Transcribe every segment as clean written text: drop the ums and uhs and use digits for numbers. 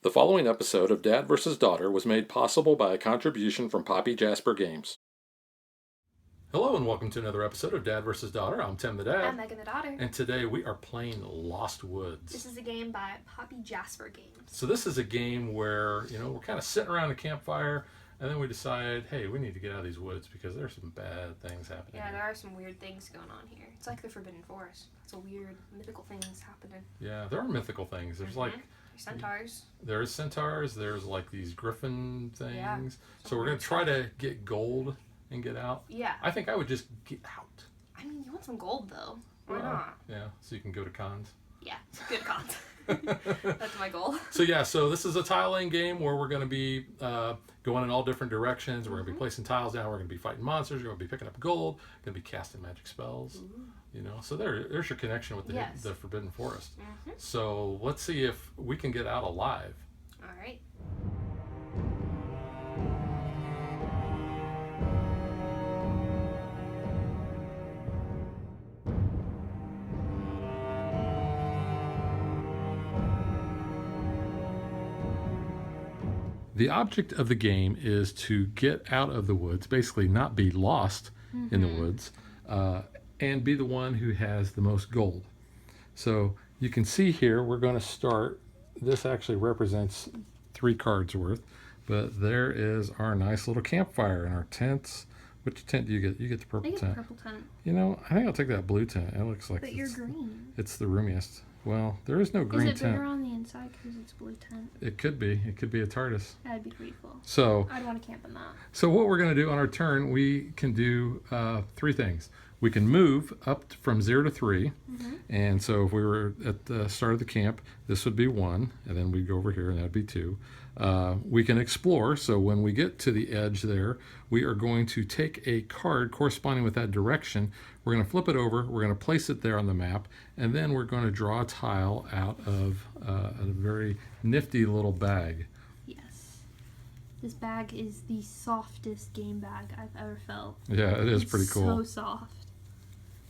The following episode of Dad vs. Daughter was made possible by a contribution from Poppy Jasper Games. Hello and welcome to another episode of Dad vs. Daughter. I'm Tim the Dad. I'm Megan the Daughter. And today we are playing Lost Woods. This is a game by Poppy Jasper Games. So this is a game where, we're kind of sitting around a campfire and then we decide, hey, we need to get out of these woods because there's some bad things happening. Yeah, there are some weird things going on here. It's like the Forbidden Forest. It's a weird, mythical things happening. Yeah, there are mythical things. There's like... centaurs. There's centaurs. There's like these griffin things. Yeah, so we're going to try to get gold and get out. Yeah. I think I would just get out. I mean, you want some gold, though. Why not? Yeah, so you can go to cons. Yeah, good cons. That's my goal. So this is a tiling game where we're going to be going in all different directions. We're going to be placing tiles down. We're going to be fighting monsters. We're going to be picking up gold. Going to be casting magic spells. So there's your connection with the Forbidden Forest. So let's see if we can get out alive. All right. The object of the game is to get out of the woods, basically not be lost in the woods, and be the one who has the most gold. So you can see here, we're going to start, this actually represents 3 cards worth, but there is our nice little campfire and our tents. Which tent do you get? You get the purple tent. Purple tent. I think I'll take that blue tent. It looks like But you're green. It's the roomiest. Well, there is no green tent. Is it bigger on the inside because it's blue tent? It could be. It could be a TARDIS. That'd be pretty cool. So I'd want to camp in that. So what we're going to do on our turn, we can do 3 things. We can move up from 0 to 3. And so if we were at the start of the camp, this would be 1. And then we'd go over here and that'd be 2. We can explore. So when we get to the edge there, we are going to take a card corresponding with that direction. We're going to flip it over. We're going to place it there on the map. And then we're going to draw a tile out of a very nifty little bag. Yes. This bag is the softest game bag I've ever felt. Yeah, it is pretty cool. So soft.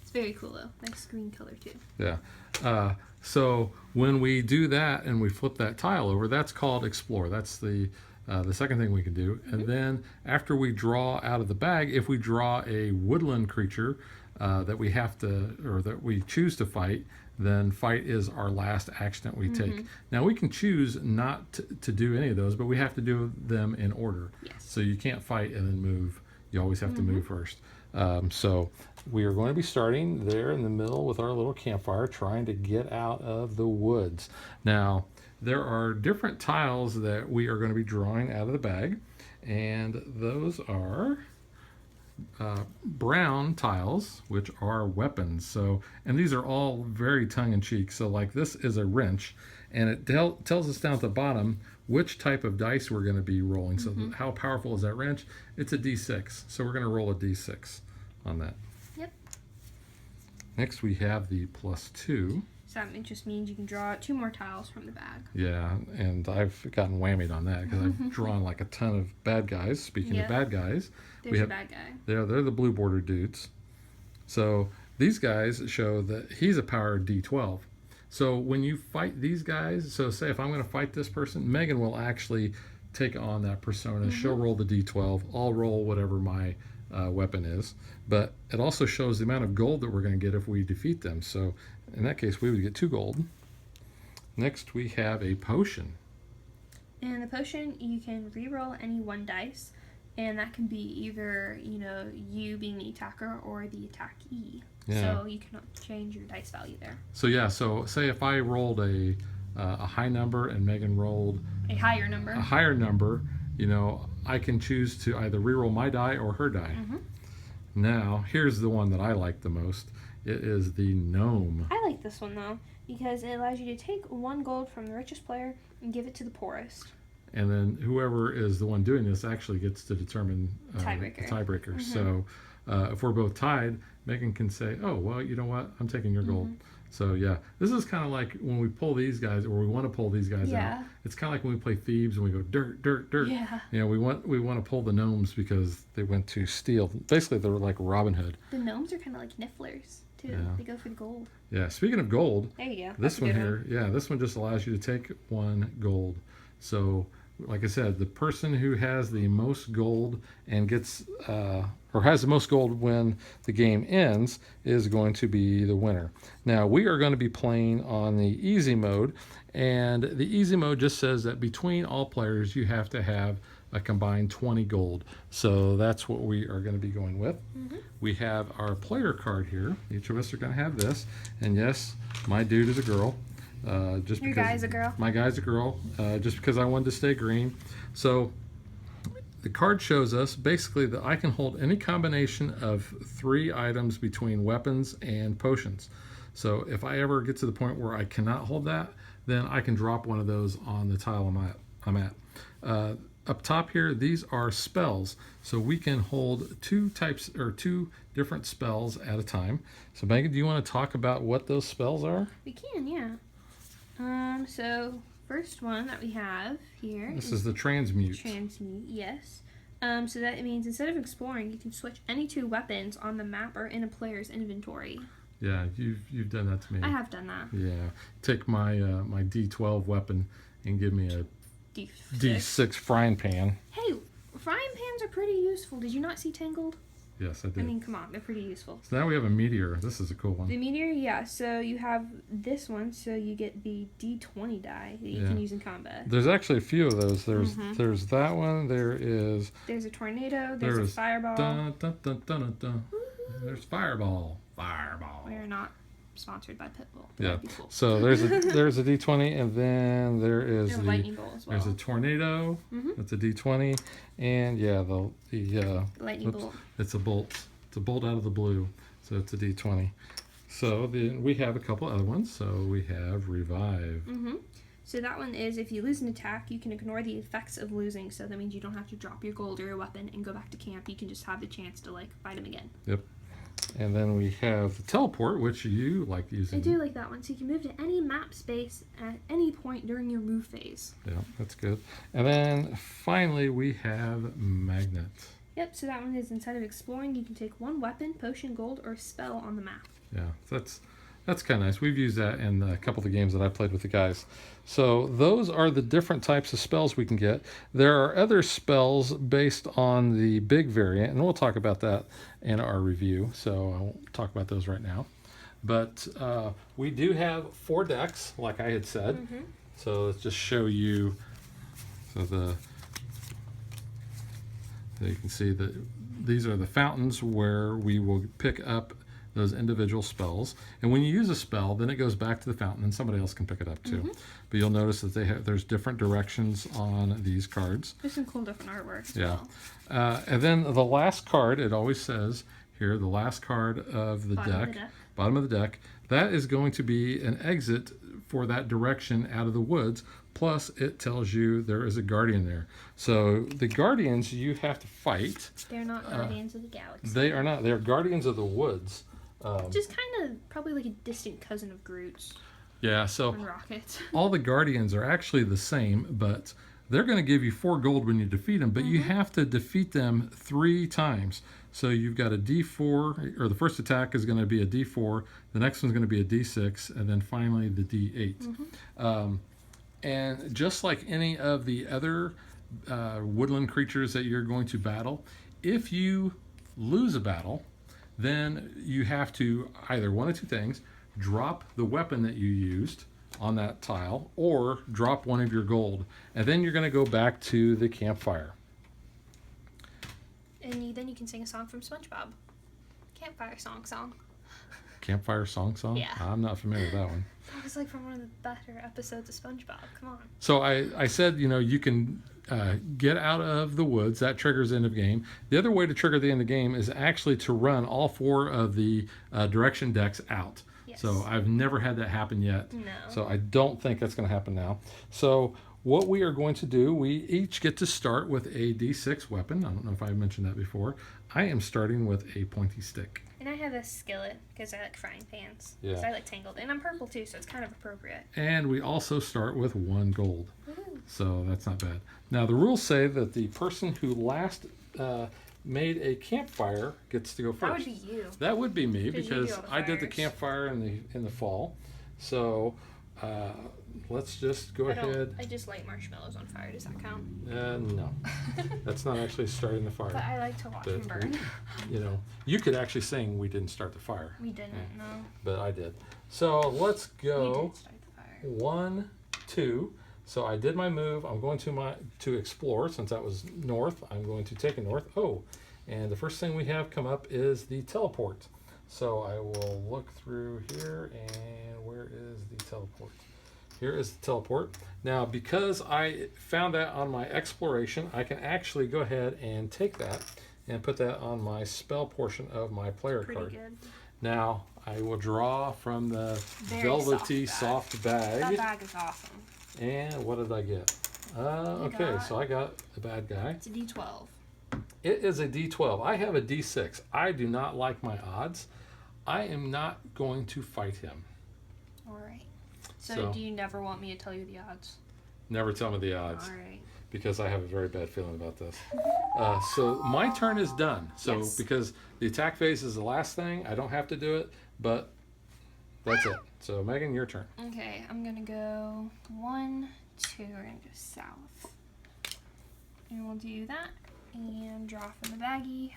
It's very cool though. Nice green color too. Yeah. So when we do that and we flip that tile over, that's called explore. That's the second thing we can do. And then after we draw out of the bag, if we draw a woodland creature that we have to, or that we choose to fight, then fight is our last action that we take. Now we can choose not to do any of those, but we have to do them in order. Yes. So you can't fight and then move. You always have to move first. So we are going to be starting there in the middle with our little campfire, trying to get out of the woods. Now, there are different tiles that we are going to be drawing out of the bag, and those are brown tiles, which are weapons. So, and these are all very tongue-in-cheek. So like this is a wrench, and it tells us down at the bottom which type of dice we're going to be rolling. So how powerful is that wrench? It's a D6. So we're going to roll a D6 on that. Yep. Next we have the +2. So that just means you can draw 2 more tiles from the bag. Yeah, and I've gotten whammied on that because I've drawn like a ton of bad guys. Speaking of bad guys, there's a bad guy. They're the blue border dudes. So these guys show that he's a power D12. So when you fight these guys, so say if I'm going to fight this person, Megan will actually take on that persona. She'll roll the D12. I'll roll whatever my weapon is. But it also shows the amount of gold that we're going to get if we defeat them. So in that case, we would get 2 gold. Next, we have a potion. And the potion, you can re-roll any 1 dice. And that can be either, you being the attacker or the attackee. Yeah. So you can change your dice value there. So so say if I rolled a high number and Megan rolled a higher number, I can choose to either reroll my die or her die. Now, here's the one that I like the most. It is the gnome. I like this one though because it allows you to take 1 gold from the richest player and give it to the poorest. And then whoever is the one doing this actually gets to determine the tiebreaker. So if we're both tied, Megan can say, oh, well, you know what? I'm taking your gold. So, yeah, this is kind of like when we pull these guys, or we want to pull these guys out. It's kind of like when we play Thieves and we go dirt, dirt, dirt. Yeah. We want to pull the gnomes because they went to steal. Basically, they're like Robin Hood. The gnomes are kind of like nifflers, too. Yeah. They go for the gold. Yeah, speaking of gold. There you go. This one here, this one just allows you to take 1 gold. So, like I said, the person who has the most gold and gets or has the most gold when the game ends is going to be the winner. Now, we are going to be playing on the easy mode, and the easy mode just says that between all players you have to have a combined 20 gold. So that's what we are going to be going with. We have our player card here. Each of us are going to have this, and yes, my dude is a girl. Just Your because guy's a girl? My guy's a girl. Just because I wanted to stay green. So the card shows us basically that I can hold any combination of 3 items between weapons and potions. So if I ever get to the point where I cannot hold that, then I can drop one of those on the tile I'm at. Up top here, these are spells. So we can hold 2 types or 2 different spells at a time. So Megan, do you want to talk about what those spells are? We can, yeah. So first one that we have here. This is the transmute. Transmute, yes. So that means instead of exploring, you can switch any 2 weapons on the map or in a player's inventory. Yeah, you've done that to me. I have done that. Yeah, take my my D12 weapon and give me a D6. D6 frying pan. Hey, frying pans are pretty useful. Did you not see Tangled? Yes, I did. I mean, come on, they're pretty useful. So now we have a meteor. This is a cool one. The meteor, yeah. So you have this one, so you get the D20 die that you can use in combat. There's actually a few of those. There's that one. There's a tornado. There's a fireball. Dun, dun, dun, dun, dun, dun. There's fireball. We are not sponsored by Pitbull. Yeah. That'd be cool. So there's a D20, and then there is There's a lightning bolt as well. There's a tornado. That's a D20, and yeah, the lightning bolt. It's a bolt. It's a bolt out of the blue. So it's a D20. So then we have a couple other ones. So we have revive. So that one is if you lose an attack, you can ignore the effects of losing. So that means you don't have to drop your gold or your weapon and go back to camp. You can just have the chance to fight him again. Yep. And then we have the teleport, which you like using. I do like that one. So you can move to any map space at any point during your move phase. Yeah, that's good. And then finally we have magnet. Yep, so that one is instead of exploring, you can take 1 weapon, potion, gold, or spell on the map. Yeah, that's kind of nice. We've used that in a couple of the games that I played with the guys. So those are the different types of spells we can get. There are other spells based on the big variant, and we'll talk about that in our review. So I won't talk about those right now. But we do have 4 decks, like I had said. So let's just show you. So you can see that these are the fountains where we will pick up those individual spells. And when you use a spell, then it goes back to the fountain and somebody else can pick it up too. But you'll notice that there's different directions on these cards. There's some cool different artwork as Yeah. well. And then the last card, it always says here, the last card of the bottom of the deck, that is going to be an exit for that direction out of the woods. Plus, it tells you there is a guardian there. So the guardians you have to fight. They're not guardians of the galaxy. They are not. They are guardians of the woods. Just kind of probably like a distant cousin of Groot's. Yeah, so And Rocket. all the guardians are actually the same, but they're going to give you 4 gold when you defeat them, but you have to defeat them 3 times. So you've got a D4, or the first attack is going to be a D4, the next one's going to be a D6, and then finally the D8. And just like any of the other woodland creatures that you're going to battle, if you lose a battle, then you have to either one of 2 things: drop the weapon that you used on that tile, or drop one of your gold, and then you're going to go back to the campfire. And then you can sing a song from SpongeBob. Campfire song. Campfire song? Yeah. I'm not familiar with that one. That was from one of the better episodes of SpongeBob. Come on. So I said, you can get out of the woods. That triggers end of game. The other way to trigger the end of game is actually to run all 4 of the direction decks out. Yes. So I've never had that happen yet. No. So I don't think that's going to happen now. So what we are going to do, we each get to start with a D6 weapon. I don't know if I mentioned that before. I am starting with a pointy stick. And I have a skillet because I like frying pans. Yeah. Because I like Tangled. And I'm purple too, so it's kind of appropriate. And we also start with 1 gold. Woo. So that's not bad. Now the rules say that the person who last made a campfire gets to go first. That would be you. That would be me, 'Cause you because do all the I did the fires. campfire in the fall. So let's just go ahead. I just light marshmallows on fire. Does that count? No, that's not actually starting the fire. But I like to watch them burn. You know, you could actually sing "We didn't start the fire." We didn't, no. But I did. So let's go. We did start the fire. 1, 2. So I did my move. I'm going to explore since that was north. I'm going to take a north. Oh, and the first thing we have come up is the teleport. So I will look through here, and where is the teleport? Here is the teleport. Now, because I found that on my exploration, I can actually go ahead and take that and put that on my spell portion of my player card. Pretty good. Now, I will draw from the Very velvety soft bag. That bag is awesome. And what did I get? Okay, so I got a bad guy. It's a D12. It is a D12. I have a D6. I do not like my odds. I am not going to fight him. All right. So do you never want me to tell you the odds? Never tell me the odds. All right. Because I have a very bad feeling about this. So my turn is done. So Yes. because the attack phase is the last thing, I don't have to do it, but that's it. So Megan, your turn. Okay, I'm gonna go 1, 2. We're gonna go south, and we'll do that and draw from the baggie.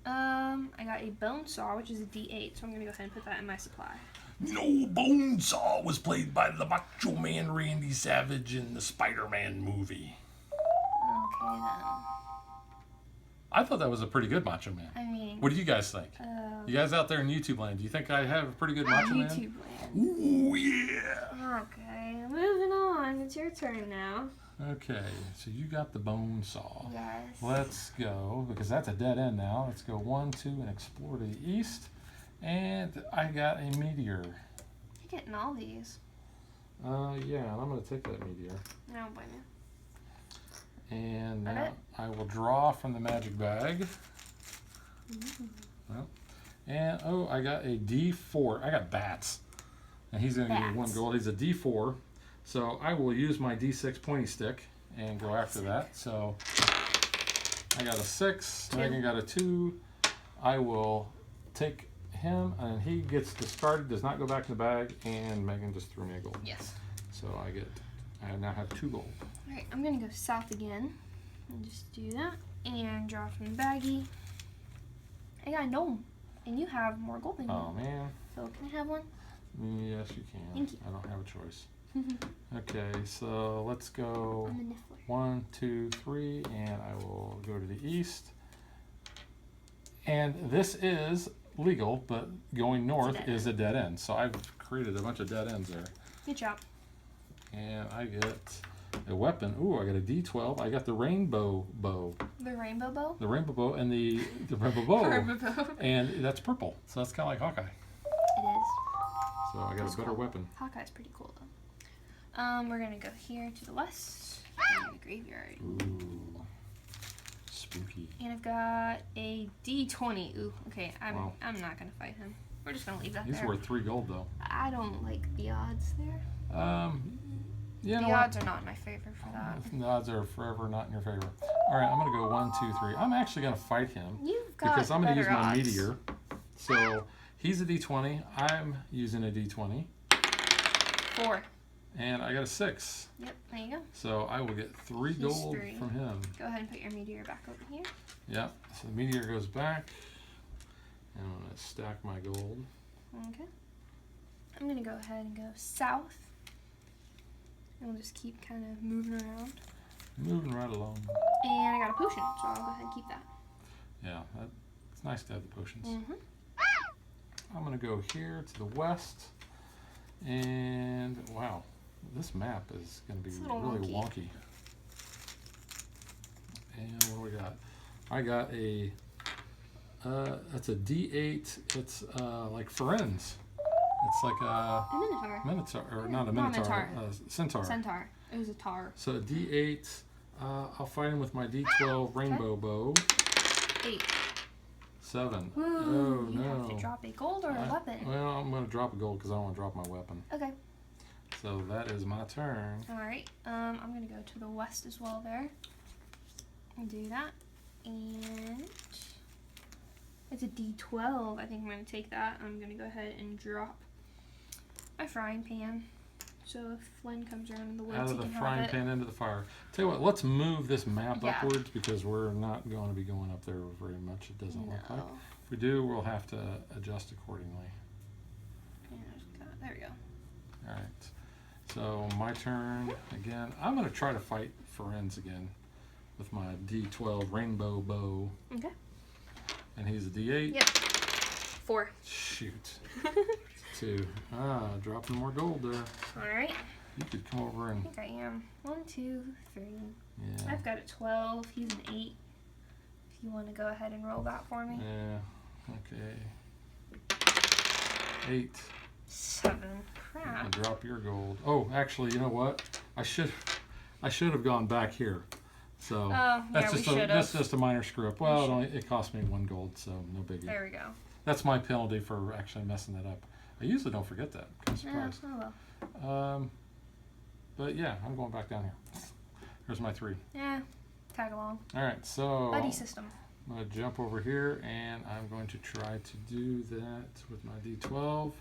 I got a bone saw, which is a D8, so I'm gonna go ahead and put that in my supply. No, Bonesaw was played by the Macho Man Randy Savage in the Spider-Man movie. Okay then. I thought that was a pretty good Macho Man. I mean, What do you guys think? You guys out there in YouTube land, do you think I have a pretty good Macho Man? YouTube land. Ooh, yeah. Okay, moving on. It's your turn now. Okay, so you got the bone saw. Yes. Let's go, because that's a dead end now. Let's go 1, 2, and explore to the east. And I got a meteor. You're getting all these. Yeah, and I'm going to take that meteor. I don't blame you. And Got now it? I will draw from the magic bag. Well, and oh, I got a D4. I got bats. And he's going to give me 1 Bats. gold. He's a D4. So I will use my D6 pointy stick and go after that. So I got a 6. 2. Megan got a 2. I will take him, and he gets discarded, does not go back in the bag, and Megan just threw me a gold. Yes. So I now have 2 gold. All right, I'm gonna go south again and just do that and draw from the baggie. I got a gnome, and you have more gold than me. Oh man. So can I have one? Yes, you can. Thank you. I don't have a choice. Okay, so let's go I'm a niffler. 1, 2, 3, and I will go to the east. And this is legal, but going north dead is a dead end. So I've created a bunch of dead ends there. Good job. And I get a weapon. Ooh, I got a D12. I got the rainbow bow. The rainbow bow. The rainbow bow and the rainbow bow. Rainbow bow. And that's purple. So that's kind of like Hawkeye. It is. So I got That's a better cool. weapon. Hawkeye's pretty cool though. We're gonna go here to the west in the graveyard, Ooh. Spooky. and I've got a D20. Ooh, okay. Wow. I'm not gonna fight him. We're just gonna leave that He's there. worth 3 gold though. I don't like the odds there. Yeah, The no, odds are not in my favor for that. the odds are forever not in your favor. All right, I'm gonna go 1, 2, 3. I'm actually gonna fight him You've got because I'm gonna use better my odds. meteor. So he's a D20. I'm using a D20, 4. and I got a 6. Yep, there you go. So I will get 3 He's gold 3. from him. Go ahead and put your meteor back over here. Yep. So the meteor goes back, and I'm gonna stack my gold. Okay. I'm gonna go ahead and go south. And we'll just keep kind of moving around. Moving right along. And I got a potion, so I'll go ahead and keep that. Yeah, it's nice to have the potions. Mm-hmm. I'm gonna go here to the west, and wow, this map is gonna be It's a little really wonky. wonky. And what do we got? I got a that's a D8. It's like friends. It's like a A minotaur. minotaur, or not a Not minotaur, minotaur. centaur. Centaur. It was a tar. So a D8. I'll fight him with my D12 rainbow bow. 8. 7. Woo! Oh You no. have to drop a gold or a weapon. Well, I'm gonna drop a gold because I don't want to drop my weapon. Okay. So that is my turn. Alright. I'm gonna go to the west as well there. And do that. And it's a D12. I think I'm gonna take that. I'm gonna go ahead and drop a frying pan. So if Flynn comes around in the woods, Out he of the can frying have it. pan into the fire. Tell you what, let's move this map Yeah. upwards because we're not going to be going up there very much. It doesn't look like. No. If we do, we'll have to adjust accordingly. There we go. All right. So my turn again. I'm going to try to fight Ferenz again with my D12 rainbow bow. Okay. And he's a D8. Yep. 4. Shoot. 2. Dropping more gold there. All right. You could come over I and think I am. 1, 2, 3. yeah. I've got a 12. He's an 8. If you want to go ahead and roll that for me. Yeah. Okay. 8. 7. And Crap. drop your gold. Oh, actually, you know what? I should have gone back here. So Oh, yeah, that's we just should that's have. just a minor screw up. Well, it cost me 1 gold, so no biggie. There we go. That's my penalty for actually messing that up. I usually don't forget that. I'm Yeah, surprised. oh well. But yeah, I'm going back down here. There's my 3. Yeah. Tag along. All right, so Buddy system. I'm going to jump over here, and I'm going to try to do that with my D12.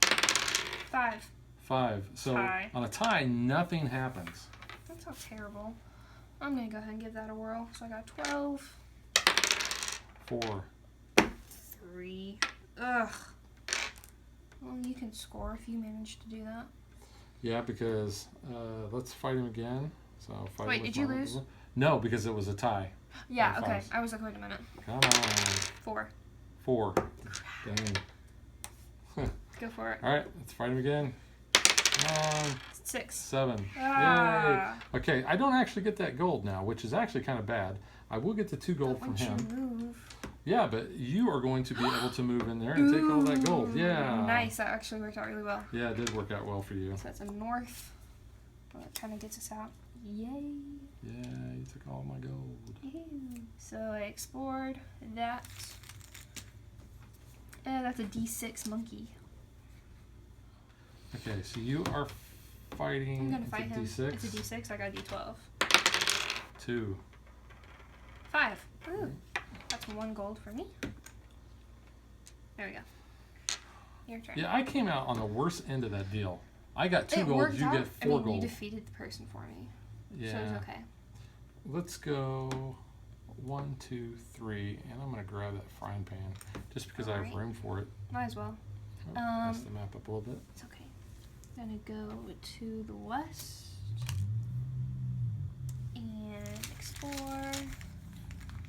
5. 5. So Tie. on a tie, nothing happens. That's so terrible. I'm going to go ahead and give that a whirl. So I got 12. 4. 3. Ugh. Well, you can score if you manage to do that. Yeah, because let's fight him again. So I'll fight Wait, him with did you my- lose? No, because it was a tie. Yeah, Five. okay. I was like, wait a minute. Come on. 4. 4. Dang. Go for it. All right, let's fight him again. Come on. 6. 7. Ah. Yay. Okay, I don't actually get that gold now, which is actually kind of bad. I will get the 2 gold from Once him. you move. Yeah, but you are going to be able to move in there and take all that gold. Yeah. Nice. That actually worked out really well. Yeah, it did work out well for you. So that's a north. Well, that kind of gets us out. Yay. Yeah, you took all my gold. Ew. So I explored that. That's a D6 monkey. Okay, so you are fighting. I'm gonna it's fight a him. D6. It's a D6. I got a D12. 2. 5. Ooh. That's 1 gold for me. There we go. Your turn. Yeah, I came out on the worst end of that deal. I got 2 It gold. worked You out. get 4 I mean, gold. you defeated the person for me. So Yeah. it's okay. Let's go 1, 2, 3, and I'm gonna grab that frying pan just because I have Alright. room for it. Might as well. Oh, mess the map up a little bit. It's okay. Gonna go to the west and explore.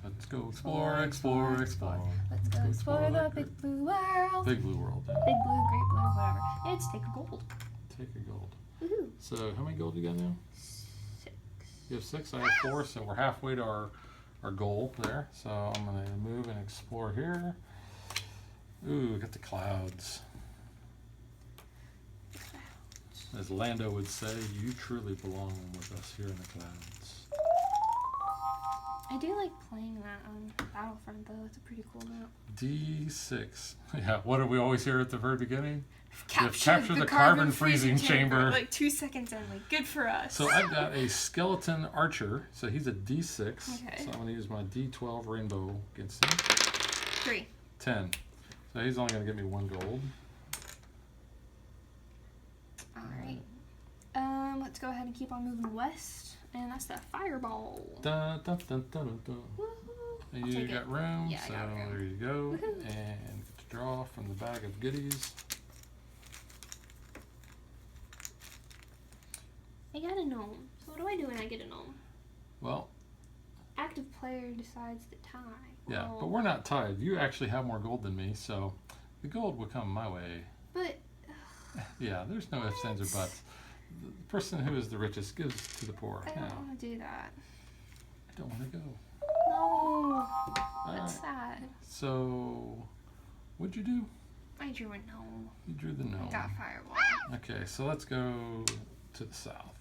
Let's go explore, explore, explore. Let's go explore the big blue world. Big blue world. Yeah. Big blue, great blue, whatever. It's take a gold. Take a gold. Woohoo. So how many gold you got now? 6. You have 6. I have 4. So we're halfway to our goal there. So I'm gonna move and explore here. Ooh, got the clouds. As Lando would say, you truly belong with us here in the clouds. I do like playing that on Battlefront though. It's a pretty cool map. D6. Yeah, what do we always hear at the very beginning? Capture the carbon freezing chamber. Like 2 seconds in. Like, good for us. So I've got a skeleton archer. So he's a D6. Okay. So I'm going to use my D12 rainbow against him. 3. 10. So he's only going to get me 1 gold. Alright. Let's go ahead and keep on moving west. And that's that fireball. Dun, dun, dun, dun, dun. Woohoo. And I'll you take got it. room. Yeah, I so got room. there you go. Woohoo. And get to draw from the bag of goodies. I got a gnome. So what do I do when I get a gnome? Well, Active player decides the tie. yeah, Well, but we're not tied. You actually have more gold than me, so the gold will come my way. But Yeah, there's no ifs, ands, or buts. The person who is the richest gives to the poor. I Yeah, don't want to do that. I don't want to go. No. All That's right. sad. So, what'd you do? I drew a gnome. You drew the gnome. I got fireball. Okay, so let's go to the south.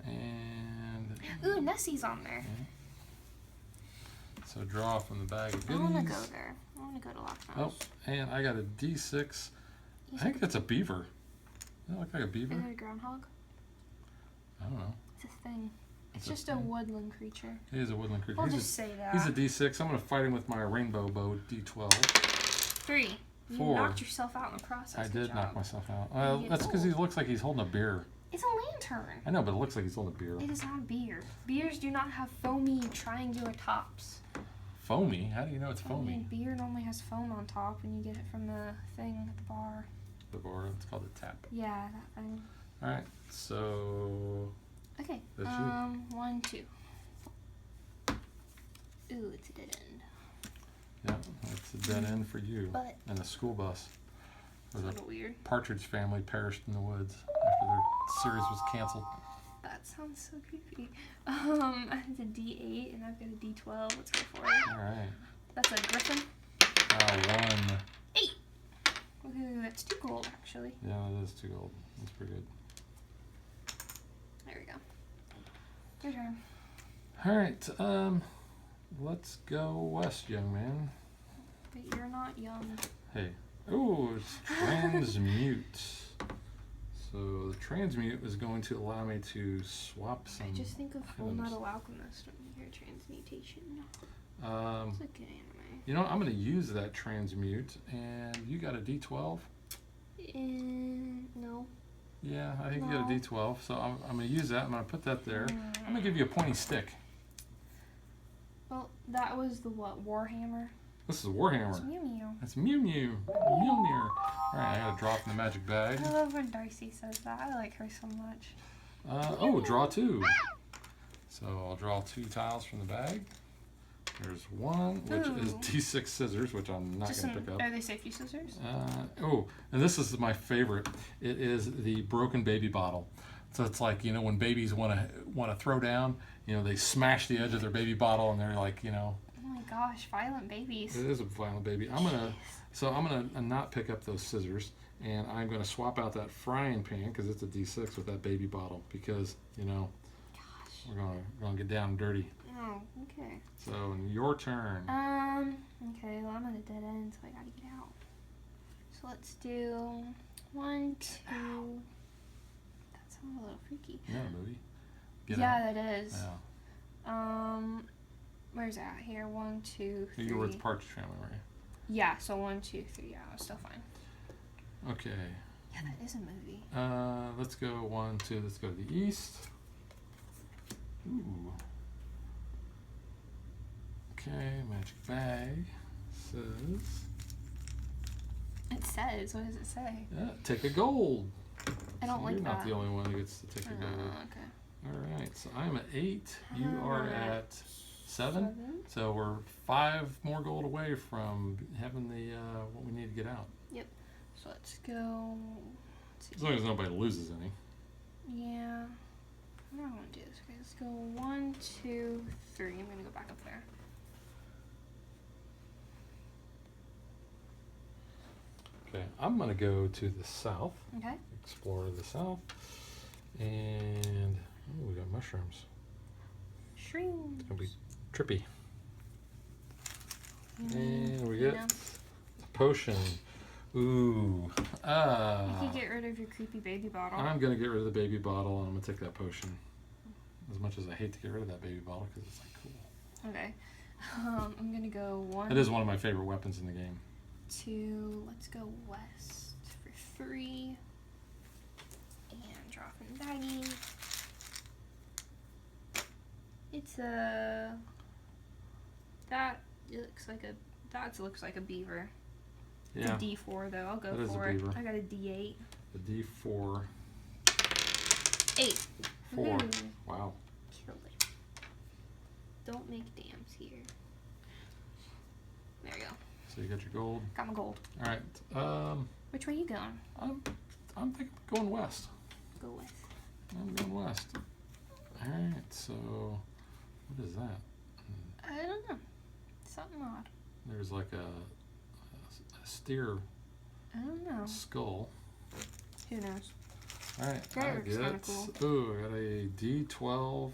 And Ooh, Nessie's on there. so draw from the bag of I goodies. want to go there. I want to go to Loch Oh, Ness. and I got a D6. I think that's a beaver. Doesn't that look like a beaver? Is it a groundhog? I don't know. It's a thing. It's It's a just a thing. woodland creature. He is a woodland creature. We'll he's, just say that. he's a D6. I'm going to fight him with my rainbow bow D12. 3. You 4. knocked yourself out in the process. I Good did job. knock myself out. You get That's because he gold. looks like he's holding a beer. It's a lantern. I know, but it looks like he's holding a beer. It is not beer. Beers do not have foamy triangular tops. Foamy? How do you know it's I foamy? mean, beer normally has foam on top when you get it from the thing at the bar. The bar, it's called the tap. Yeah, that thing. All right, so Okay. That's you. 1, 2. Ooh, it's a dead end. yeah, it's a dead end for you. But And a school bus. it's a Where the little weird. Partridge Family perished in the woods after their series was canceled. That sounds so creepy. It's a D8 and I've got a D12. Let's go for it. All right. That's a griffin. 1. 8. Ooh, that's 2 gold actually. Yeah, that is 2 gold. That's pretty good. There we go. Your turn. All right, let's go west, young man. But you're not young. Hey. Oh, it's transmute. So the transmute is going to allow me to swap some. I just think of Full items. Metal Alchemist when you hear transmutation. Um, It's a good anime. you know, I'm going to use that transmute, and you got a D12. No. Yeah, I think you got a No. D12. So I'm going to use that. I'm going to put that there. I'm going to give you a pointy stick. Well, that was the what? Warhammer? This is a It's Warhammer. Mew Mew. That's Mew Mew. Mjolnir. All right, I got to draw from the magic bag. I love when Darcy says that. I like her so much. Draw 2. So I'll draw 2 tiles from the bag. There's 1, which is Ooh. D6 scissors, which I'm not Just going to pick up. Are they safety scissors? And this is my favorite. It is the broken baby bottle. So it's like, you know, when babies want to throw down, you know, they smash the edge of their baby bottle and they're like, you know, Oh my gosh, violent babies. it is a violent baby. I'm gonna not pick up those scissors, and I'm gonna swap out that frying pan because it's a D6 with that baby bottle because, you know, we're gonna get down and dirty. Oh, okay. So your turn. Okay, well, I'm at a dead end, so I gotta get out. So let's do 1, 2. That sounds a little freaky. Yeah, baby. Get yeah, out. that is. Yeah. Where's that? Here, 1, 2, 3. You were with the Partridge Family, right? Yeah, so 1, 2, 3. Yeah, I was still fine. Okay. Yeah, that is a movie. Let's go 1, 2. Let's go to the east. Ooh. Okay, magic bag says. It says. What does it say? Yeah, take a gold. I don't So like you're that. not the only one who gets to take a gold. Okay. All right, so I'm at 8. You are at 7. 7. So we're 5 more gold away from having the what we need to get out. So let's go. Let's see. As long as nobody loses any. Yeah. I don't want to do this. Okay, let's go 1, 2, 3. I'm gonna go back up there. Okay, I'm gonna go to the south. Okay. Explore the south, and we got mushrooms. Shrooms. It's gonna be trippy. Mm, And we you get know, a potion. Ooh. you can get rid of your creepy baby bottle. I'm gonna get rid of the baby bottle, and I'm gonna take that potion. As much as I hate to get rid of that baby bottle, because it's like cool. Okay. I'm gonna go 1, It is one of my favorite weapons in the game. 2. Let's go west for 3. And draw from the baggie. It's a. That looks like a beaver. It's Yeah, a D4 though. I'll go That is a for it. beaver. I got a D8. the D4. 8. 4. Woohoo. Wow. Killed it. Don't make dams here. There you go. So you got your gold. Got my gold. All right. Which way you going? I'm thinking of going west. Go west. I'm going west. All right. So what is that? I don't know. Something odd. There's like a steer I don't know. skull. Who knows? All right. That I looks kinda cool. Ooh, I got a D12.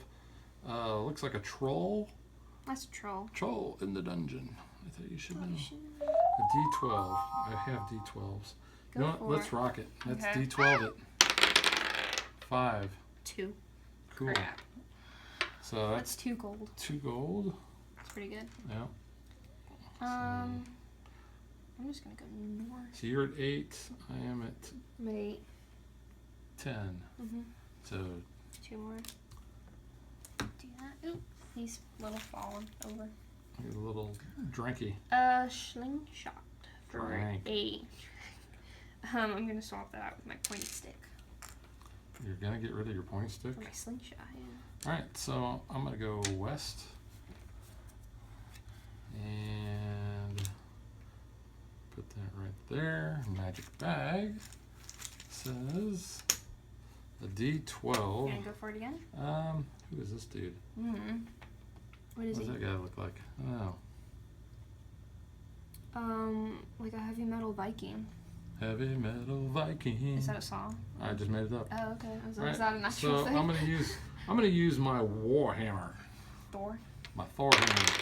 Looks like a troll. That's a troll. Troll in the dungeon. I thought you should know. Oh, shit. A D12. I have D12s. Go You know what? for Let's it. rock it. Let's Okay. D12 it. 5. 2. Cool. Crap. So That's that's 2 gold. 2 gold. That's pretty good. Yeah. I'm just gonna go north. So you're at 8. I am at I'm at 8. 10. Mm-hmm. So 2 more. Do that. Oop. He's little falling over. you're a little drinky. Slingshot for Drank. 8. I'm gonna swap that out with my pointy stick. You're gonna get rid of your pointy stick. For my slingshot, yeah. All right, so I'm gonna go west, and put that right there. Magic bag says a You D12. gonna go for it again? Who is this dude? Mm-hmm. What is What does he? that guy look like? I don't know. Like a heavy metal Viking. Heavy metal Viking. Is that a song? I just made it up. Oh, okay. I was All like, right, is that an actual so thing? I'm gonna use my Warhammer, Thor. my Thor hammer.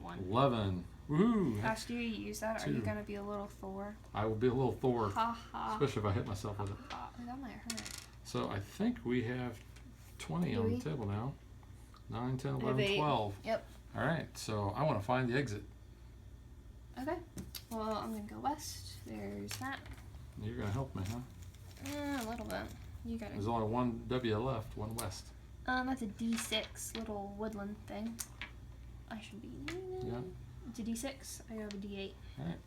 1. 11. Woohoo! After you use that, are you 2. gonna be a little Thor? I will be a little Thor, Ha ha. especially if I hit myself with it. Ha. That might hurt. So I think we have 20 Do on we? the table now. 9, 10, have 11, 8. 12. Yep. All right, so I want to find the exit. Okay. Well, I'm gonna go west. There's that. You're going to help me, huh? A little bit. You got There's it. only one W left, one west. That's a D6 little woodland thing. I should be. Yeah. It's a D6. I have a D8. All right.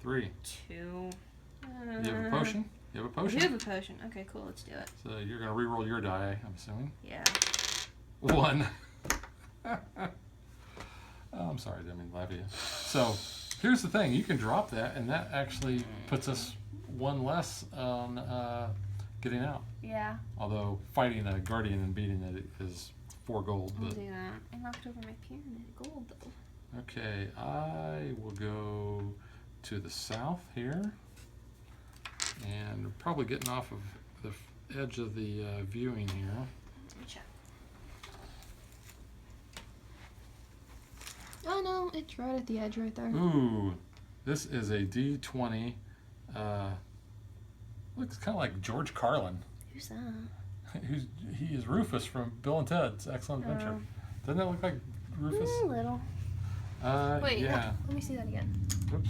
3. 2. You have a potion? You have a I potion? do have a potion. Okay, cool. Let's do it. So you're going to re-roll your die, I'm assuming. Yeah. 1. Oh, I'm sorry, I didn't mean to laugh at you. So here's the thing. You can drop that, and that actually puts us 1 less on getting out. Yeah. Although fighting a guardian and beating it is 4 gold. I'll But do that. I knocked over my pyramid of gold though. okay, I will go to the south here, and probably getting off of the edge of the viewing here. Let me check. Oh no, it's right at the edge right there. Ooh, this is a D20. Looks kind of like George Carlin. Who's that? He is Rufus from Bill and Ted's Excellent Adventure. Doesn't that look like Rufus? A little. Wait, yeah. let me see that again. Oops.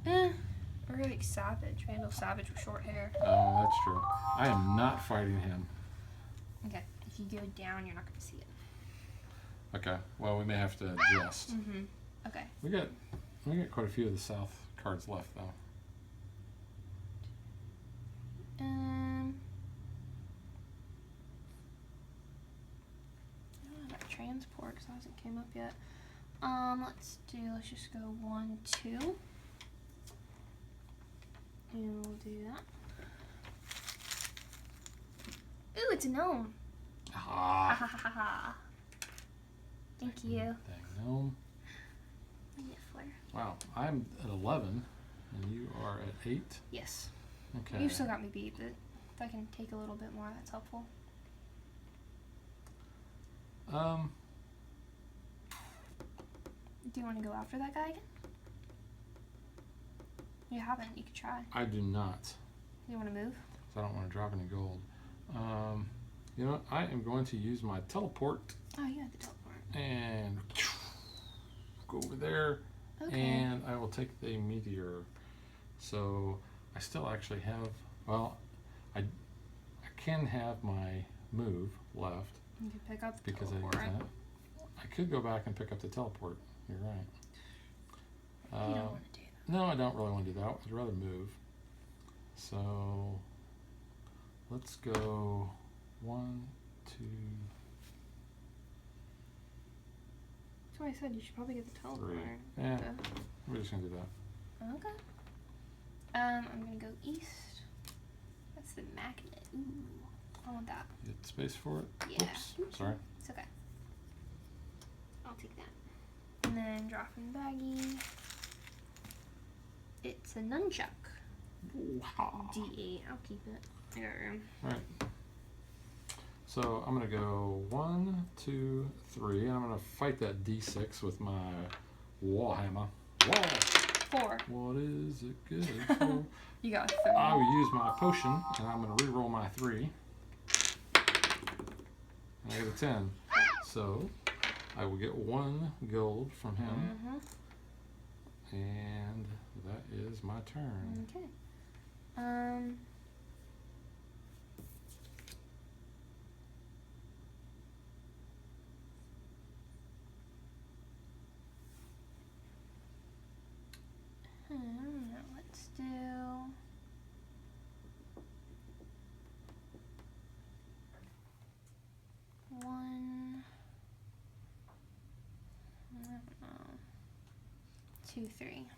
Oop. Or like Savage, Randall Savage with short hair. Oh, that's true. I am not fighting him. Okay, if you go down, you're not going to see it. Okay. Well, we may have to adjust. Mm-hmm. Okay. We got quite a few of the south cards left though. I don't have that transport because it hasn't came up yet. Let's just go 1, 2. And we'll do that. Ooh, it's a gnome. Ha Ah. ha ha ha. Thank you. Dang gnome. Niffler. Wow. I'm at 11, and you are at 8. Yes. Okay. You still got me beat, but if I can take a little bit more, that's helpful. Do you want to go after that guy again? You haven't. You could try. I do not. You want to move? So I don't want to drop any gold. You know what? I am going to use my teleport Oh, you have the teleport. and go over there, Okay. and I will take the meteor. So I still actually have, well, I can have my move left You can pick up the because teleport. I did that. I could go back and pick up the teleport. You're right. You don't want to do that. No, I don't really want to do that. I'd rather move. So let's go 1, 2. That's why I said you should probably get the teleport. 3. Yeah, Okay. we're just gonna do that. Okay. I'm gonna go east. That's the magnet. Ooh, I want that. You get space for it. Yeah. Oops, sorry. It's okay. I'll take that. And then drop in the baggie. It's a nunchuck. Wow. D8. I'll keep it. I got room. All right. So I'm gonna go 1, 2, 3, and I'm gonna fight that D6 with my Warhammer. Whoa! 4. What is it good for? You got a 3. I will use my potion, and I'm gonna re-roll my 3. And I get a 10. So I will get 1 gold from him. Mm-hmm. And that is my turn. Okay. Let's do one. I don't know. 2, 3.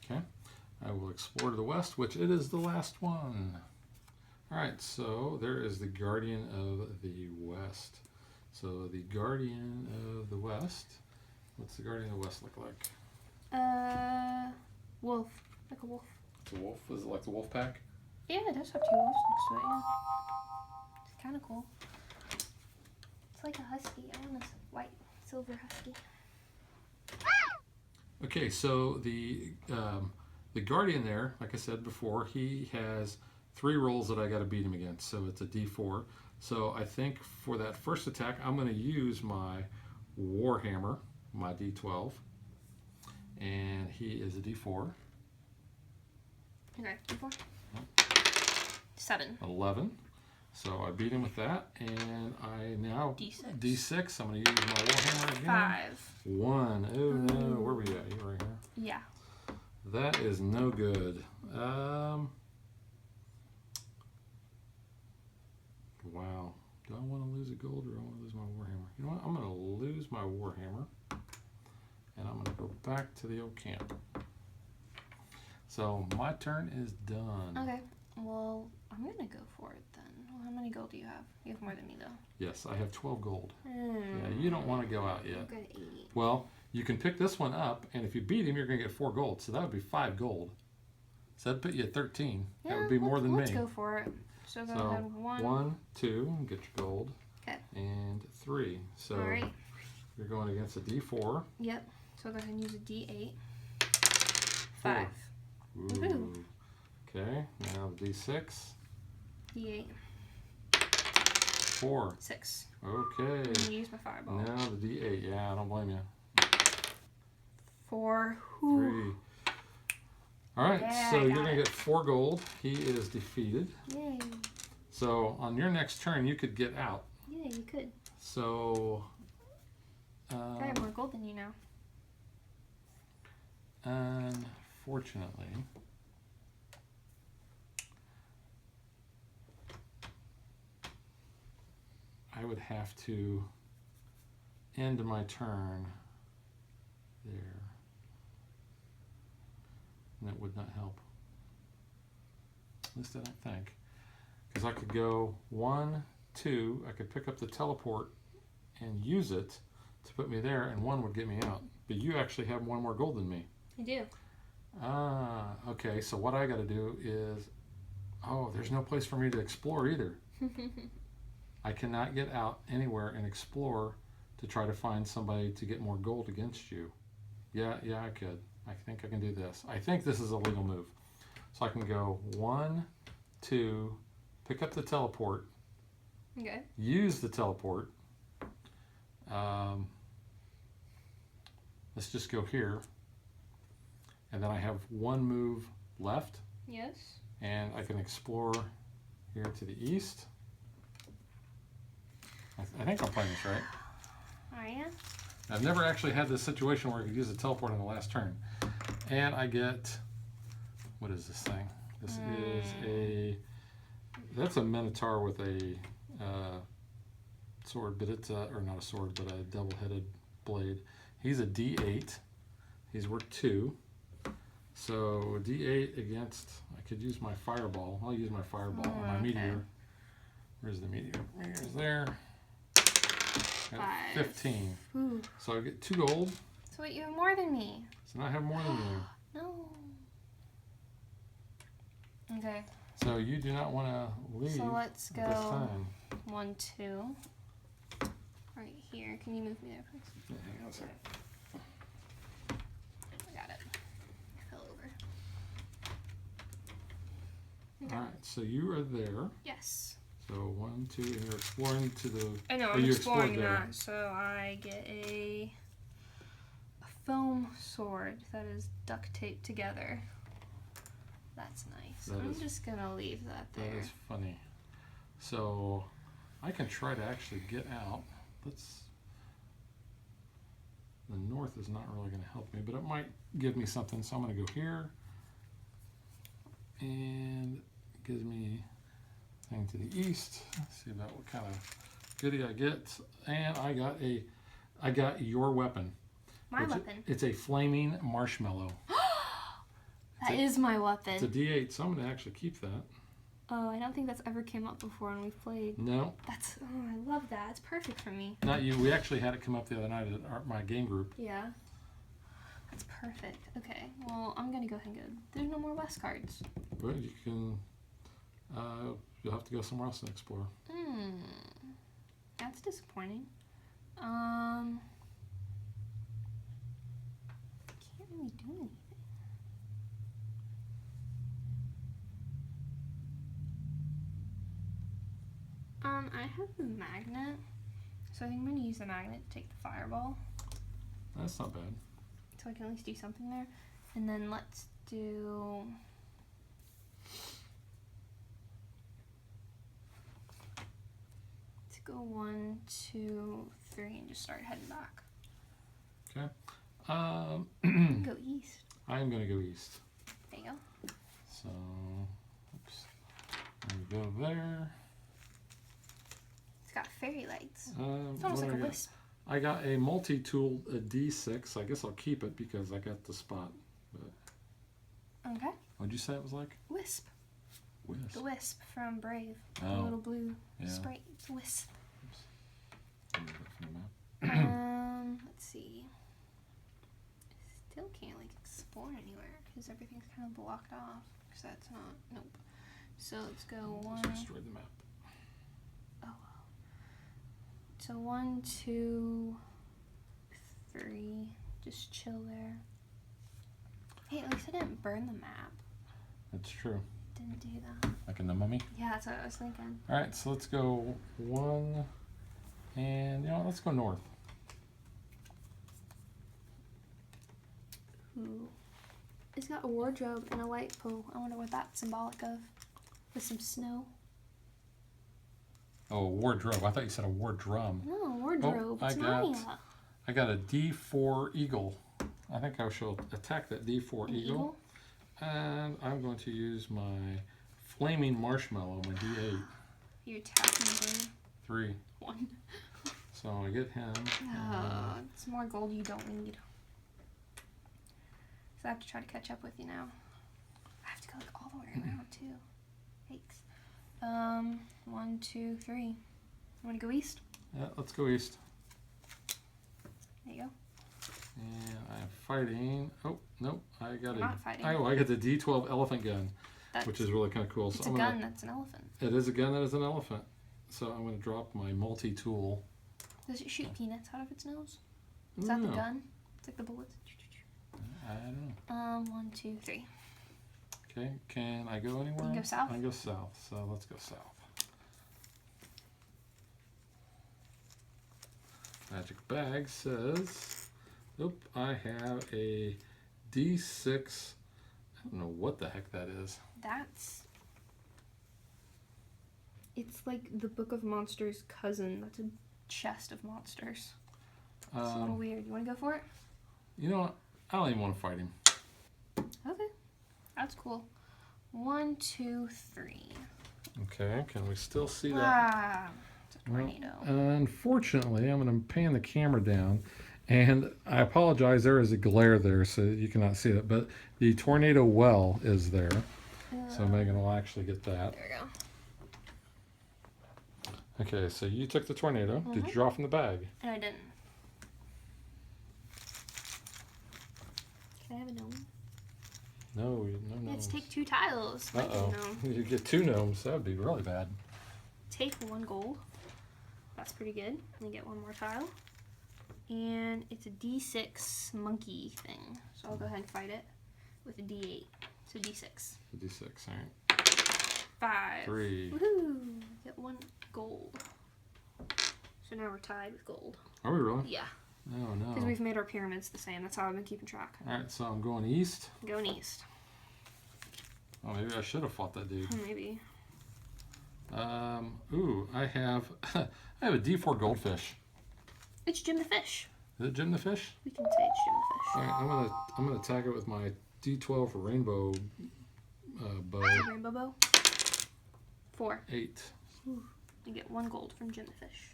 Okay. I will explore to the west, which it is the last one. All right, so there is the Guardian of the West. So the Guardian of the West, what's the Guardian of the West look like? Wolf. Like a wolf. It's a wolf? Is it like the wolf pack? Yeah, it does have 2 wolves next to it, yeah. It's kind of cool. It's like a husky. I want a white, silver husky. Okay, so the Guardian there, like I said before, he has 3 rolls that I got to beat him against. So it's a D4. So I think for that first attack, I'm going to use my Warhammer, my D12, and he is a D4. Okay, 4. 7. 11. So I beat him with that, and I now D6. D6. I'm going to use my Warhammer again. 5. 1. Oh no, where are we at? You right here. Yeah. That is no good. Wow. Do I want to lose a gold or do I want to lose my Warhammer? You know what? I'm going to lose my Warhammer, and I'm going to go back to the old camp. So my turn is done. Okay. Well, I'm going to go for it then. Well, how many gold do you have? You have more than me, though. Yes, I have 12 gold. Yeah, you don't want to go out yet. I've got 8. Well, you can pick this one up, and if you beat him, you're going to get 4 gold. So that would be 5 gold. So that'd put you at 13. Yeah, that would be more than let's me. Let's go for it. So go So ahead. 1. 1, 2, get your gold. Okay. And 3. So All right. you're going against a D4. Yep. So go ahead and use a D8. 4. 5. Ooh. Woohoo. Okay, now the D6. D8. 4. 6. Okay. I'm going to use my fireball. Now the D8. Yeah, I don't blame you. 4. 3. All right, Yeah, so I you're got going to it. get 4 gold. He is defeated. Yay. So on your next turn, you could get out. Yeah, you could. So. I have more gold than you now. Unfortunately, I would have to end my turn there. And that would not help. At least I don't think. Because I could go 1, 2, I could pick up the teleport and use it to put me there, and 1 would get me out. But you actually have 1 more gold than me. I do. Okay, so what I got to do is, there's no place for me to explore either. I cannot get out anywhere and explore to try to find somebody to get more gold against you. Yeah, I could. I think I can do this. I think this is a legal move. So I can go 1, 2, pick up the teleport, Okay. use the teleport. Let's just go here. And then I have 1 move left, Yes. and I can explore here to the east. I think I'm playing this right. Are you? I've never actually had this situation where I could use a teleport on the last turn. And I get, what is this thing? This is that's a Minotaur with a sword, but it's or not a sword, but a double-headed blade. He's a D8. He's worth 2. So D8 against, I could use my fireball. I'll use my fireball on my meteor. Where's the meteor? Meteor's there. Got 15. Ooh. So I get 2 gold. So wait, you have more than me. So now I have more than you. No. Okay. So you do not want to leave So let's at this go time. 1, 2. Right here. Can you move me there, please? Yeah, hang on a second. I got it. I fell over. Okay. All right, so you are there. Yes. So 1, 2, and you're exploring to the. I know, or I'm you exploring explored there. that. So I get a foam sword that is duct taped together. That's nice. That I'm is- just gonna leave that That there. is funny. So I can try to actually get out. The north is not really going to help me, but it might give me something. So I'm going to go here, and it gives me thing to the east. Let's see about what kind of goodie I get. And I got your weapon. My weapon. It's a flaming marshmallow. That is my weapon. It's a D8, so I'm going to actually keep that. Oh, I don't think that's ever came up before when we've played. No, I love that. It's perfect for me. not you. We actually had it come up the other night at my game group. Yeah. That's perfect. Okay, well, I'm gonna go ahead and go. There's no more West cards. But you can, you'll have to go somewhere else and explore. That's disappointing. Can't really do anything. I have the magnet, so I think I'm gonna use the magnet to take the fireball, That's not bad. so I can at least do something there. And then let's do. Let's go 1, 2, 3, and just start heading back. Okay. Go east. I am going to go east. There you go. So, oops. I'm going to go there. It's got fairy lights. It's What almost do like I a got? wisp. I got a multi-tool, a D6. I guess I'll keep it because I got the spot. But Okay. what'd you say it was like? Wisp. Wisp. The wisp from Brave. The Oh, little blue yeah. sprite. It's a wisp. Remove that from the map. Let's see. Still can't like explore anywhere because everything's kind of blocked off. Because that's not. Nope. So let's go Just 1. destroyed the map. Oh well. So 1, 2, 3. Just chill there. Hey, at least I didn't burn the map. That's true. Didn't do that. Like in the Mummy. Yeah, that's what I was thinking. All right, so let's go 1, and let's go north. Ooh. It's got a wardrobe and a light pole. I wonder what that's symbolic of. With some snow. Oh, a wardrobe. I thought you said a wardrum. No, wardrobe. I It's got- Narnia. I got a D4 eagle. I think I shall attack that D4 An eagle. And I'm going to use my flaming marshmallow, my D8. You're attacking the 3. 1. So I get him. It's more gold you don't need. So I have to try to catch up with you now. I have to go like all the way around too. Yikes. 1, 2, 3. You want to go east? Yeah, let's go east. There you go. And I'm fighting. Oh, nope. I got You're not fighting. I got the D12 elephant gun, That's, which is really kind of cool. it's So a I'm gun that's an elephant. It is a gun that is an elephant. So I'm going to drop my multi-tool. Does it shoot peanuts out of its nose? I Is don't that the know. gun? It's like the bullets. I don't know. 1, 2, 3. Okay, can I go anywhere? You can go south. I can go south, so let's go south. Magic bag says, nope, I have a D6. I don't know what the heck that is. It's like the Book of Monsters' cousin. That's a chest of monsters. It's a little weird. You want to go for it? You know what? I don't even want to fight him. Okay. That's cool. 1, 2, 3. Okay, can we still see that? Ah, it's a tornado. Unfortunately, I'm going to pan the camera down, and I apologize. There is a glare there, so you cannot see it. But the tornado well is there, so Megan will actually get that. There we go. Okay, so you took the tornado. Did you draw from the bag? And I didn't. Can I have a gnome? No, Let's take 2 tiles. Uh Like a oh, gnome. you get 2 gnomes. That would be really bad. Take 1 gold. That's pretty good. And get 1 more tile. And it's a D6 monkey thing. So I'll go ahead and fight it with a D8. So D6. The D6, all right. 5. 3. Woohoo! Get 1 gold. So now we're tied with gold. Are we really? Yeah. Oh, no. Because we've made our pyramids the same. That's how I've been keeping track. All right, so I'm going east. Going east. Oh, maybe I should have fought that dude. Maybe. Ooh, I have I have a D4 goldfish. It's Jim the Fish. Is it Jim the Fish? We can say it's Jim the Fish. All right, I'm gonna tag it with my D12 rainbow bow. Rainbow bow. 4. 8. Ooh, you get 1 gold from Jim the Fish.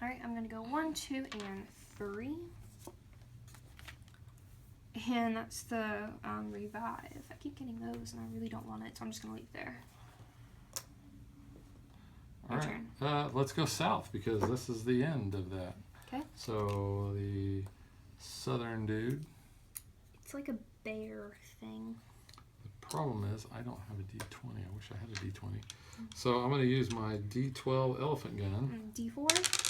Alright, I'm going to go 1, 2, and 3. And that's the revive. I keep getting those and I really don't want it, so I'm just going to leave it there. All Your right, turn. let's go south because this is the end of that. Okay. So the southern dude. It's like a bear thing. The problem is I don't have a D20. I wish I had a D20. So I'm going to use my D12 elephant gun. D4?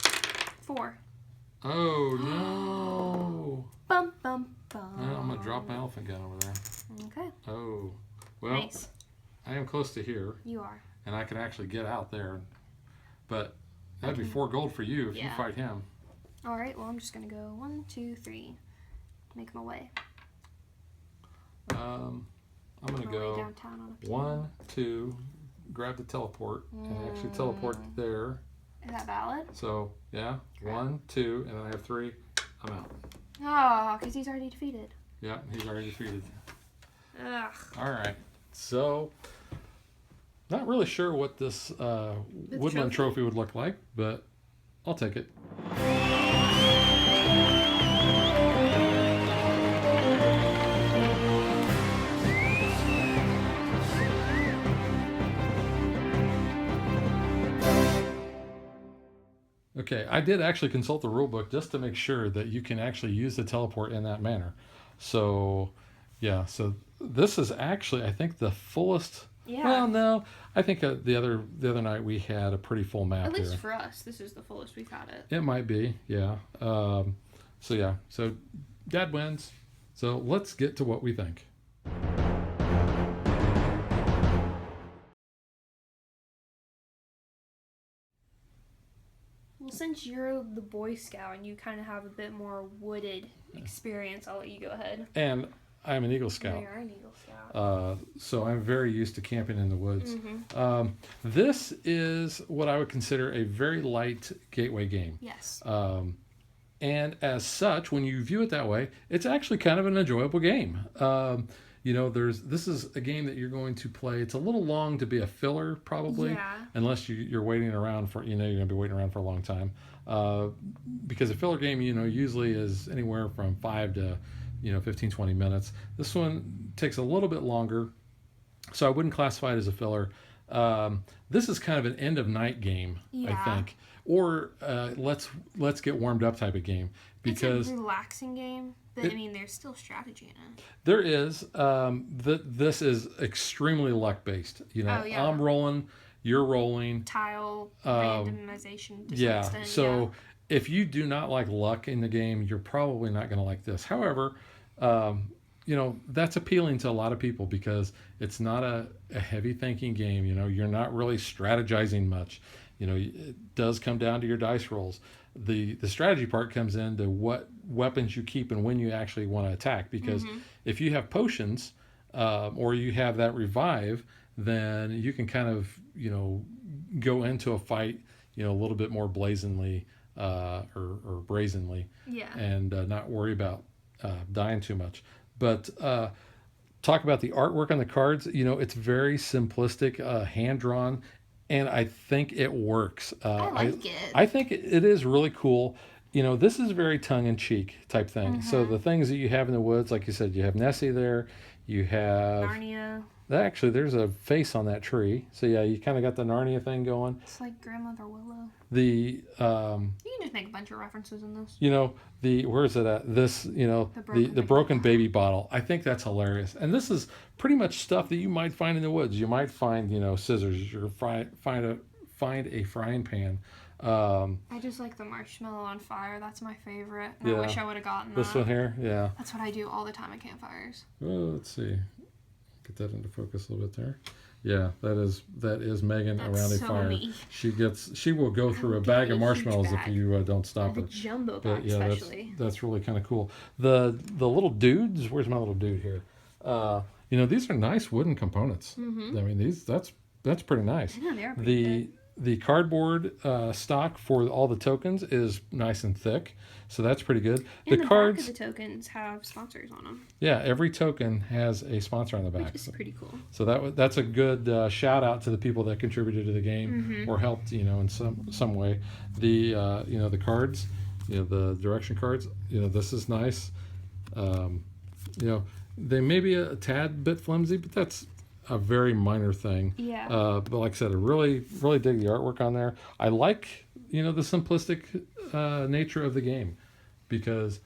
4. Oh no! Bum, bum, bum. Well, I'm going to drop my elephant gun over there. Okay. Oh. Well, Nice. I am close to here, You are. and I can actually get out there. But that'd be 4 gold for you if you Yeah. fight him. Alright, well, I'm just going to go 1, 2, 3. Make my way. I'm going to My way go downtown on a piano. 1, 2, grab the teleport, and actually teleport there. Is that valid? So, yeah, Crap. 1, 2, and then I have 3. I'm out. Oh, because he's already defeated. Yeah, he's already defeated. Ugh. All right. So, not really sure what this woodland trophy would look like, but I'll take it. Okay, I did actually consult the rule book just to make sure that you can actually use the teleport in that manner. So, yeah, so this is actually, I think, the fullest. Yeah. Well, no, I think the other night we had a pretty full map At least here. for us, this is the fullest we've had it. It might be, yeah. So yeah, so Dad wins. So let's get to what we think. Well, since you're the Boy Scout and you kind of have a bit more wooded experience, I'll let you go ahead. And I'm an Eagle Scout. You are an Eagle Scout. So I'm very used to camping in the woods. Mm-hmm. This is what I would consider a very light gateway game. Yes. And as such, when you view it that way, it's actually kind of an enjoyable game. You know, this is a game that you're going to play. It's a little long to be a filler, probably, Yeah. unless you're waiting around for, you're going to be waiting around for a long time. Because a filler game, usually is anywhere from 5 to 15, 20 minutes. This one takes a little bit longer, so I wouldn't classify it as a filler. This is kind of an end of night game, Yeah. I think, or let's get warmed up type of game, because it's a relaxing game, but I mean, there's still strategy in it. there is. This is extremely luck based. Oh, yeah. I'm rolling, you're rolling. Tile randomization to some Yeah. extent. So if you do not like luck in the game, you're probably not going to like this. However, that's appealing to a lot of people because it's not a heavy thinking game. You're not really strategizing much. It does come down to your dice rolls. The strategy part comes into what weapons you keep and when you actually want to attack. Because if you have potions or you have that revive, then you can kind of go into a fight a little bit more blazingly or brazenly, Yeah. and not worry about dying too much. But talk about the artwork on the cards. It's very simplistic, hand drawn, and I think it works. I like it. I think it is really cool. This is very tongue in cheek type thing. So the things that you have in the woods, like you said, you have Nessie there. You have Narnia. actually there's a face on that tree. So yeah, you kind of got the Narnia thing going. It's like Grandmother Willow. The You can just make a bunch of references in this. where is it at? This, the broken baby bottle. I think that's hilarious. And this is pretty much stuff that you might find in the woods. You might find, scissors. You find a frying pan. I just like the marshmallow on fire. That's my favorite. And Yeah. I wish I would have gotten that. This one here, yeah. That's what I do all the time at campfires. Oh, let's see. get that into focus a little bit there. Yeah, that is Megan That's around a so fire. me. She will go through a would bag get of a huge marshmallows if bag. you don't stop The her. jumbo But pack, yeah, especially. that's really kind of cool. The little dudes. Where's my little dude here? These are nice wooden components. Mm-hmm. I mean, that's pretty nice. I know they are pretty good. The cardboard stock for all the tokens is nice and thick, so that's pretty good. And the cards, back of the tokens have sponsors on them, yeah, every token has a sponsor on the back. which is pretty cool. So that's a good shout out to the people that contributed to the game or helped, in some way. The cards, the direction cards, this is nice. They may be a tad bit flimsy, but that's a very minor thing. Yeah. But like I said, I really, really dig the artwork on there. I like, the simplistic nature of the game, because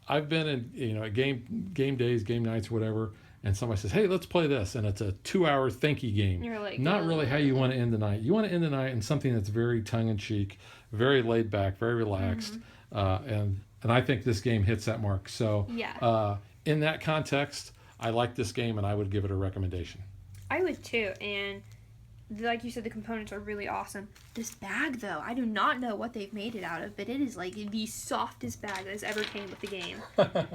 I've been in, at game days, game nights, whatever, and somebody says, "Hey, let's play this," and it's a 2-hour thinky game. You're like, not really how you want to end the night. You want to end the night in something that's very tongue in cheek, very laid back, very relaxed, and I think this game hits that mark. So Yeah. In that context, I like this game, and I would give it a recommendation. I would too, and like you said, the components are really awesome. This bag, though, I do not know what they've made it out of, but it is like the softest bag that has ever came with the game.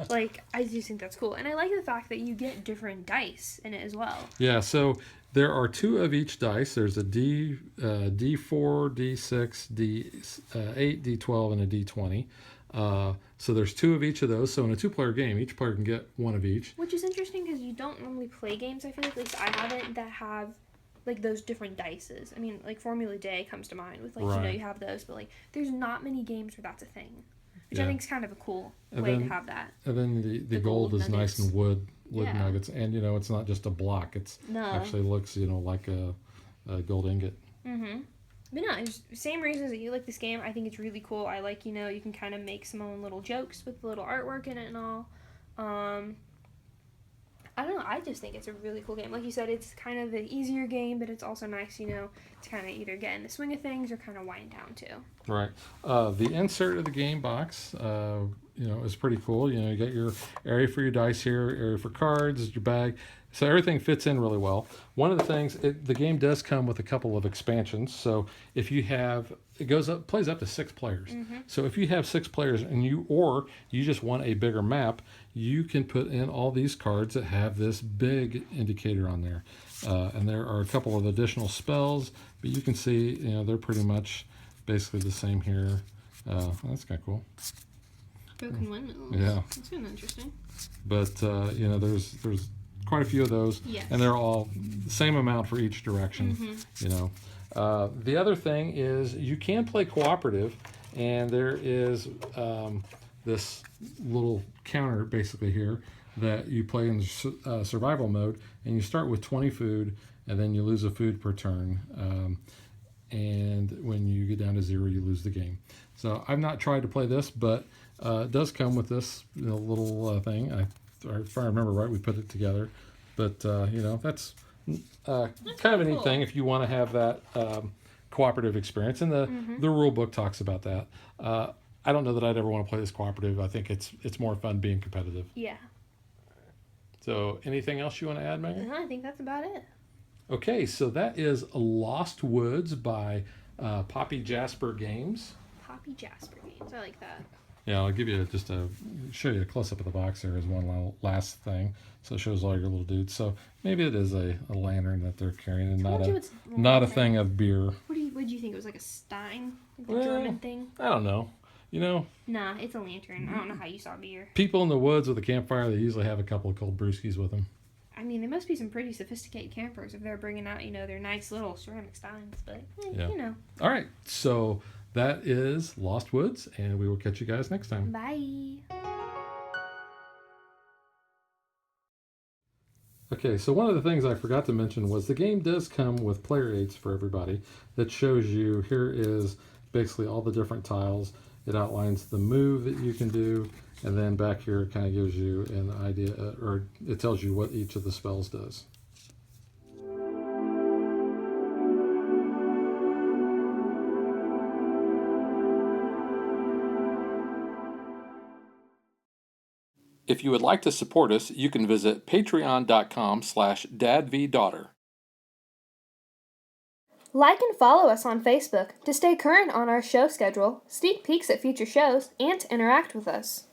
Like, I just think that's cool, and I like the fact that you get different dice in it as well. Yeah, so there are 2 of each dice. There's a D4, D6, D8, D12, and a D20. So there's 2 of each of those. So in a 2-player game, each player can get 1 of each. Which is interesting because you don't normally play games, I feel like, at least I haven't, that have like those different dices. I mean, like Formula Day comes to mind with Right. you have those, but like there's not many games where that's a thing, which Yeah. I think is kind of a cool And way then- to have that. And then the gold is nice nuggets. and wood Yeah. nuggets, and it's not just a block. It's No. actually looks like a gold ingot. Mm-hmm. But no, it's same reasons that you like this game. I think it's really cool. I like, you can kind of make some own little jokes with the little artwork in it and all. I don't know. I just think it's a really cool game. Like you said, it's kind of an easier game, but it's also nice, to kind of either get in the swing of things or kind of wind down too. Right. The insert of the game box, is pretty cool. You got your area for your dice here, area for cards, your bag. So everything fits in really well. One of the things, the game does come with a couple of expansions. So if you have, plays up to 6 players. So if you have 6 players and you just want a bigger map, you can put in all these cards that have this big indicator on there. And there are a couple of additional spells, but you can see, they're pretty much basically the same here. That's kind of cool. Broken windmills. Yeah. That's kind of interesting. But there's quite a few of those, Yes. and they're all the same amount for each direction. The other thing is you can play cooperative, and there is this little counter basically here that you play in survival mode, and you start with 20 food, and then you lose a food per turn. And when you get down to 0, you lose the game. So I've not tried to play this, but it does come with this little thing. If I remember right, we put it together. But, that's kind of a neat cool. thing if you want to have that cooperative experience. And the rule book talks about that. I don't know that I'd ever want to play this cooperative. I think it's more fun being competitive. Yeah. So anything else you want to add, Megan? No, I think that's about it. Okay, so that is Lost Woods by Poppy Jasper Games. Poppy Jasper games. I like that. Yeah, I'll give you show you a close up of the box there as one last thing. So it shows all your little dudes. So maybe it is a lantern that they're carrying and Told you not it's a lantern. thing of beer. What do you think? It was like a Stein? Like the Well, German thing? I don't know. Nah, it's a lantern. I don't know how you saw beer. People in the woods with a campfire, they usually have a couple of cold brewskis with them. I mean, there must be some pretty sophisticated campers if they're bringing out, their nice little ceramic steins. But, Yeah. All right, so that is Lost Woods, and we will catch you guys next time. Bye. Okay, so one of the things I forgot to mention was the game does come with player aids for everybody that shows you, here is basically all the different tiles. It outlines the move that you can do, and then back here it kind of gives you an idea, or it tells you what each of the spells does. If you would like to support us, you can visit patreon.com/dadvdaughter. Like and follow us on Facebook to stay current on our show schedule, sneak peeks at future shows, and to interact with us.